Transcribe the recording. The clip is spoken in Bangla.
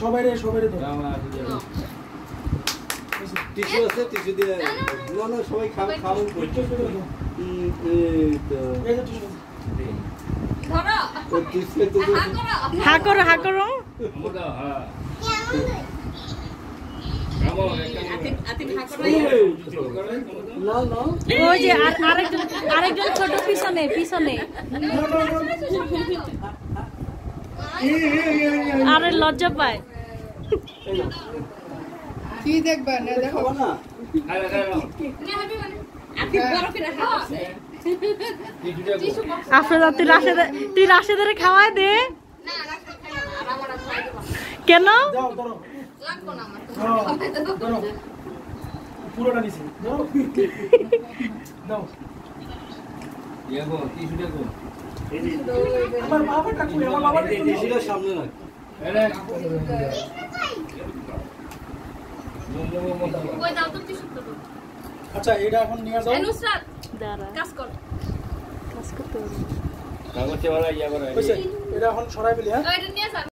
সবাই রে টিস্যু আছে টিস্যু দিয়ে না সবাই খাবেন এই তো ধরো টিস্যু তো হা করো ওই যে আরেকজন ছোট পিছনে আরে লজ্জা পায় কি দেখবা না দেখো না আফরোজা তুই রাশেদের খাওয়াই দে কেন পুরোটা নিছি দাও টিস্যুটা কো আমার বাবাটা কই আমার বাবাটা টিস্যুটা সামনে রাখ আচ্ছা এটা এখন নিয়ে যাও কাজ করতে হবে কাগজে ওরা ইয়া করে এটা এখন সরাই ফেলি হ্যাঁ